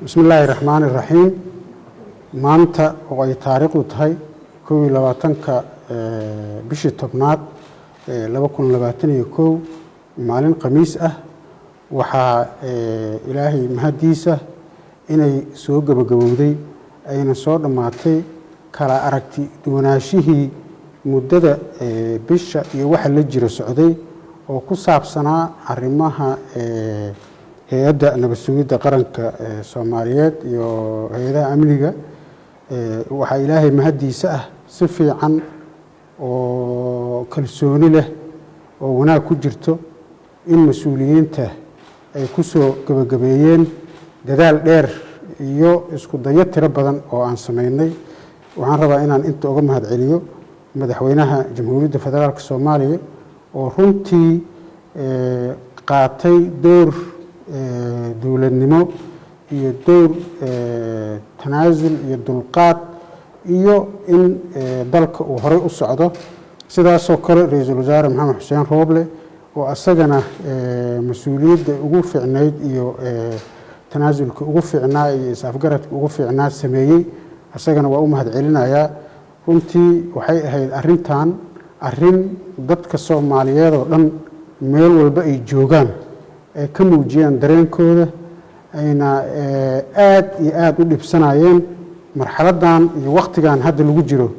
بسم الله الرحمن الرحيم maanta oo ay taariikhdu tahay 22ka bishii tobnaad 2021 maalin khamiis ah waxaa ilaahay mahadiisa inay soo gabagabowday ayna soo dhamaatay kala aragti duwanaashihii muddada bisha iyo waxa la jira socday oo ku saabsanaa arrimaha hay'adda nabad sugidda qaranka Soomaaliyeed iyo hay'adaha amniga waxa ilaahay mahadiisa ah si fiican oo kalsooni leh oo wanaag ku jirto in mas'uuliyiinta ay ku soo gabagabeeyeen dadaal dheer iyo isku dayo tiro badan oo aan sameynay waxaan rabaa inaan inta uga mahad celiyo madaxweynaha jamhuuriyadda federaalka Soomaaliya oo runtii qaatay door dawladnimo iyo door tanaasul iyo dulqaad iyo in dalka uu horay u socdo sidaas oo kale ra'iisul wasaare maxamed xuseen rooble oo asagana mas'uuliyadda ugu fiicnayd iyo tanaasulka ugu fiicnaa iyo isafgaradka ugu fiicnaa sameeyay asagana waa u mahad celinayaa runtii waxay ahayd arrin dadka Soomaaliyeed oo dhan meel walba ay joogaan ay ka muujiyaan dareenkooda ayna aad u dhibsanayeen marxaladan iyo waqtigan hadda lagu jiro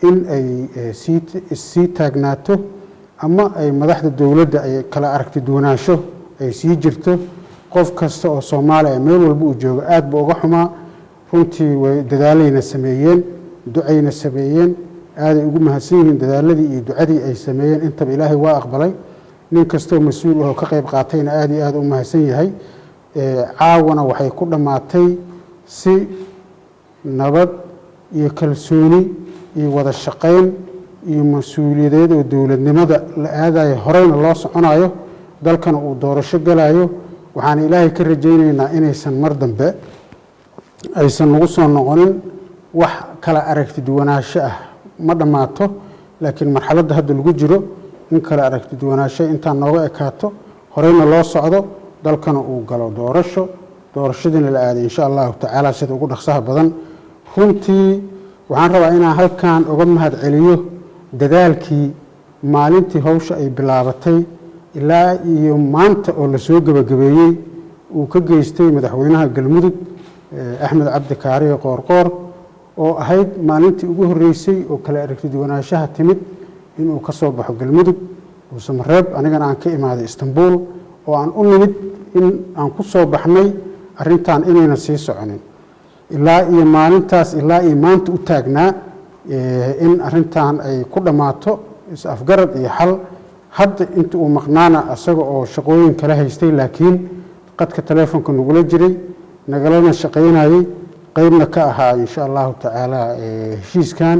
in ay sii taagnaato ama ay madaxda dawladda ay kala aragti duwanaansho ay sii jirto qof kasta oo Soomaaliya meel walba uu joogo aad buu uga xumaa runtii way dadaalayna sameeyeen ducayna sameeyeen aad ay ugu mahadsan yihiin dadaaladii iyo ducadii ay sameeyeen intaba ilaahay waa aqbalay nin kastoo mas'uul ah oo ka qayb qaatayna aad iyo aad u mahadsan yahay caawana waxay ku dhamaatay si nabad iyo kalsooni iyo wada shaqayn iyo mas'uuliyadeed oo dawladnimada la aadayo horeyna loo soconayo dalkana uu doorasho galayo waxaan ilaahay ka rajaynaynaa inaysan mar dambe aysan nagu soo noqonin wax kala aragti duwanaansho ah ma dhamaato laakiin marxaladda hadda lagu jiro in kala aragti duwanaansho intaan nooga ekaato horeyna loo socdo dalkana uu galo doorashadina la aaday insha Allah tacaala sida ugu dhaqsaha badan runtii waxaan rabaa inaan halkaan uga mahad celiyo dadaalkii maalintii hawsha ay bilaabatay ilaa iyo maanta oo la soo gabagabeeyay uu ka geystay madaxweynaha galmudug Axmed Cabdi Kaariye Qoorqoor oo ahayd maalintii ugu horeysay oo kala aragti duwanaanshaha timid inuu ka soo baxo galmudug oo Samareeb anigana aan ka imaaday Istanbul oo aan u nimid in aan ku soo baxnay arrintan inayna sii soconin ilaa iyo maalintaas ilaa iyo maanta u taagnaa in arrintan ay ku dhamaato is-afgarad iyo xal hadda inta uu maqnaana asaga oo shaqooyin kala haystay laakiin qadka telefoonka nagula jiray nagalana shaqaynayay qaybna ka ahaa insha Allah tacaala heshiiskan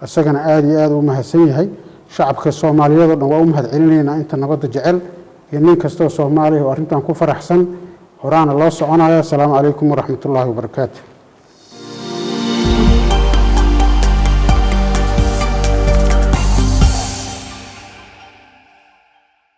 asagana aad iyo aad u mahadsan yahay shacabka Soomaaliyeed oo dhan waa u mahad celinaynaa inta nabadda jecel iyo nin kasta oo Soomaali oo arrintan ku faraxsan horaana loo soconayo. Assalaamu calaykum waraxmatullaahi wabarakaatuh.